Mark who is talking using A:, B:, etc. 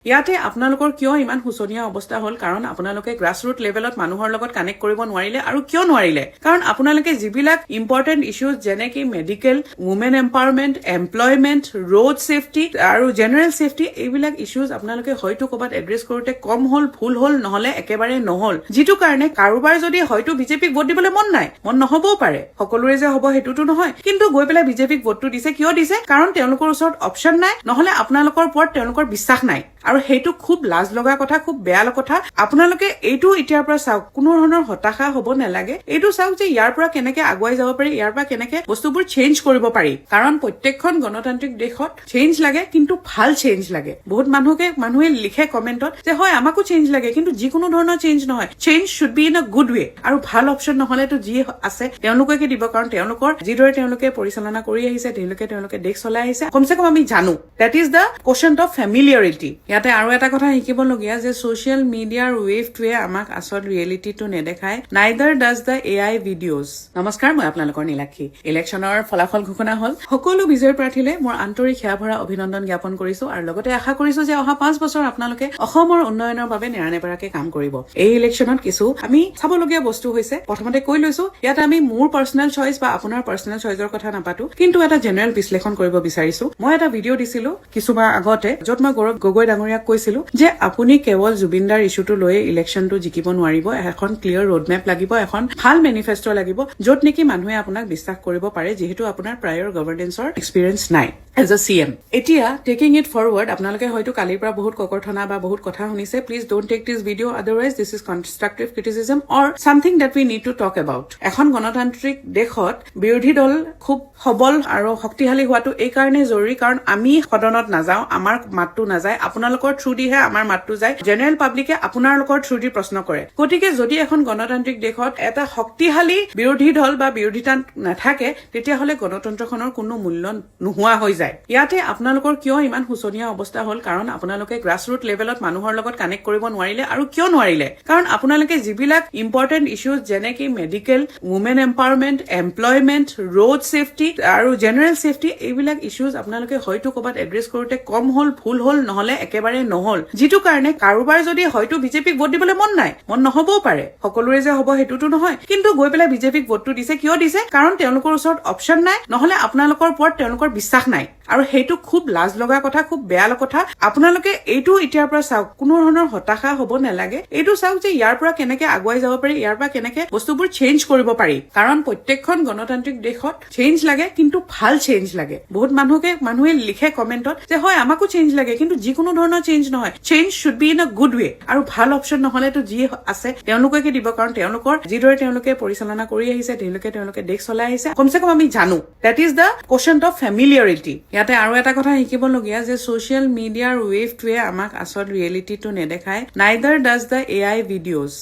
A: ইয়াতে আপোনালোকৰ কিয় ইমান শোচনীয় অৱস্থা হ'ল কাৰণ আপোনালোকে গ্ৰাছৰুট লেভেলত মানুহৰ লগত কানেক্ট কৰিব নোৱাৰিলে আৰু কিয় নোৱাৰিলে কাৰণ আপোনালোকে যিবিলাক ইম্পৰ্টেণ্ট ইছ্যুজ যেনে কি medical women empowerment employment road safety আৰু জেনেৰেল ছেফটি এইবিলাক ইছ্যুজ আপোনালোকে হয়তো ক'ৰবাত এড্ৰেছ কৰোঁতে কম হ'ল ভুল হ'ল নহলে একেবাৰে নহল যিটো কাৰণে কাৰোবাৰ যদি হয়তো বিজেপিক ভোট দিবলৈ মন নাই মন নহবও পাৰে সকলোৰে যে হ'ব সেইটোতো নহয় কিন্তু গৈ পেলাই বিজেপিক ভোটটো দিছে কিয় দিছে কাৰণ তেওঁলোকৰ ওচৰত অপচন নাই নহলে আপোনালোকৰ ওপৰত তেওঁলোকৰ বিশ্বাস নাই আৰু সেইটো খুব লাজ লগা কথা খুব বেয়া কথা আপোনালোকে এইটো এতিয়াৰ পৰা চাওক কোনো ধৰণৰ হতাশা হ'ব নালাগে এইটো চাওক যে ইয়াৰ পৰা কেনেকে আগুৱাই যাব পাৰি ইয়াৰ পৰা কেনেকে বস্তুবোৰ চেঞ্জ কৰিব পাৰি কাৰণ প্ৰত্যেকখন গণতান্ত্ৰিক দেশত চেঞ্জ লাগে কিন্তু ভাল চেঞ্জ লাগে বহুত মানুহে লিখে কমেন্টত যে হয় আমাকো চেঞ্জ লাগে কিন্তু যিকোনো ধৰণৰ চেঞ্জ নহয় change should be in a good way আৰু ভাল অপচন নহলেতো যি আছে তেওঁলোকে দিব কাৰণ তেওঁলোকৰ যিদৰে তেওঁলোকে পৰিচালনা কৰি আহিছে তেওঁলোকে দেশ চলাই আহিছে কমসে কম আমি জানো that is the question of familiarity ইয়াতে আৰু এটা কথা শিকিবলগীয়া যে সোশ্যাল মিডিয়াৰ ৱেভটোৱে আমাক আচল ৰিয়েলিটিটো নেদেখায় নাইদাৰ ডাজ দ্য AI ভিডিঅ'জ নমস্কাৰ মই আপোনালোকৰ নীলাক্ষী ইলেকশ্যনৰ ফলাফল ঘোষণা হ'ল সকলো বিজয়ী প্ৰাৰ্থীলে মোৰ আন্তৰিক সেৱাভৰা অভিনন্দন জ্ঞাপন কৰিছো আৰু লগতে আশা কৰিছো যে অহা 5 বছৰ আপোনালোকে অসমৰ উন্নয়নৰ বাবে নেৰানেপেৰাকে কাম কৰিব এই ইলেকশ্যনত কিছু আমি চাবলগীয়া বস্তু হৈছে প্ৰথমতে কৈ লৈছো ইয়াতে আমি মোৰ পাৰ্চনেল চইচ বা আপোনাৰ পাৰ্চনেল চইচৰ কথা নাপাতো কিন্তু এটা জেনেৰেল বিশ্লেষণ কৰিব বিচাৰিছো মই এটা ভিডিঅ' দিছিলো কিছুমাহ আগতে য'ত মই গৌৰৱ গগৈ ডাঙৰীয়াক কৈছিলো যে আপুনি কেৱল জুবিনদাৰ ইস্যুটো লৈ ইলেকশ্যনটো জিকিব নোৱাৰিব এখন ক্লিয়াৰ ৰোড মেপ লাগিব এখন ভাল মেনিফেষ্টো লাগিব য'ত নেকি মানুহে আপোনাক বিশ্বাস কৰিব পাৰে যিহেতু আপোনাৰ প্ৰায়ৰ গভৰ্নেন্সৰ এক্সপিৰিয়েন্স নাই এজ আ CM এতিয়া টেকিং ইট ফৰৱাৰ্ড আপোনালোকে হয়তো কালিৰ পৰা বহুত ককৰ্থনা বা বহুত কথা শুনিছে please don't take this video' otherwise this is constructive criticism or something that we need to talk about এখন গণতান্ত্ৰিক দেশত বিৰোধী দল খুব সবল আৰু শক্তিশালী হোৱাটো এই কাৰণে জৰুৰী কাৰণ আমি সদনত নাযাওঁ আমাৰ মাতটো নাযায় আপোনালোকৰ থ্ৰু দিহে আমাৰ মাতটো যায় জেনেৰেল পাব্লিকে আপোনালোকৰ থ্ৰু দি প্ৰশ্ন কৰে গতিকে যদি এখন গণতান্ত্ৰিক দেশত এটা শক্তিশালী বিৰোধী দল বা বিৰোধিতা নাথাকে তেতিয়াহ'লে গণতন্ত্ৰখনৰ কোনো মূল্য নোহোৱা হৈ যায় ইয়াতে আপোনালোকৰ কিয় ইমান শোচনীয় অৱস্থা হ'ল কাৰণ আপোনালোকে গ্ৰাছৰুট লেভেলত মানুহৰ লগত কানেক্ট কৰিব নোৱাৰিলে আৰু কিয় নোৱাৰিলে কাৰণ আপোনালোকে যিবিলাক ইম্পৰ্টেণ্ট ইছ্যুজ যেনে কি medical women empowerment employment road safety আৰু জেনেৰেল ছেফটি এইবিলাক ইছ্যুজ আপোনালোকে হয়তো ক'ৰবাত এড্ৰেছ কৰোঁতে কম হ'ল ভুল হ'ল নহলে একেবাৰে নহল যিটো কাৰণে কাৰোবাৰ যদি হয়তো বিজেপিক ভোট দিবলৈ মন নাই মন নহবও পাৰে সকলোৰে যে হ'ব সেইটোতো নহয় কিন্তু গৈ পেলাই বিজেপিক ভোটটো দিছে কিয় দিছে কাৰণ তেওঁলোকৰ ওচৰত অপচন নাই নহলে আপোনালোকৰ ওপৰত তেওঁলোকৰ বিশ্বাস নাই আৰু সেইটো খুব লাজ লগা কথা খুব বেয়া কথা আপোনালোকে এইটো এতিয়াৰ পৰা চাওক কোনো ধৰণৰ হতাশা হ'ব নালাগে এইটো চাওক যে ইয়াৰ পৰা কেনেকে আগুৱাই যাব পাৰি ইয়াৰ পৰা কেনেকে বস্তুবোৰ চেঞ্জ কৰিব পাৰি কাৰণ প্ৰত্যেকখন গণতান্ত্ৰিক দেশত চেঞ্জ লাগে কিন্তু ভাল চেঞ্জ লাগে বহুত মানুহে লিখে কমেন্টত যে হয় আমাকো চেঞ্জ লাগে কিন্তু যিকোনো ধৰণৰ চেঞ্জ নহয় change should be in a good way আৰু ভাল অপচন নহলেতো যি আছে তেওঁলোকে দিব কাৰণ তেওঁলোকৰ যিদৰে তেওঁলোকে পৰিচালনা কৰি আহিছে তেওঁলোকে দেশ চলাই আহিছে কমসে কম আমি জানো that is the question of familiarity ইয়াতে আৰু এটা কথা শিকিবলগীয়া যে সোশ্যাল মিডিয়াৰ ৱেভটোৱে আমাক আচল ৰিয়েলিটিটো নেদেখায় নাইদাৰ ডাজ দ্য AI ভিডিঅ'জ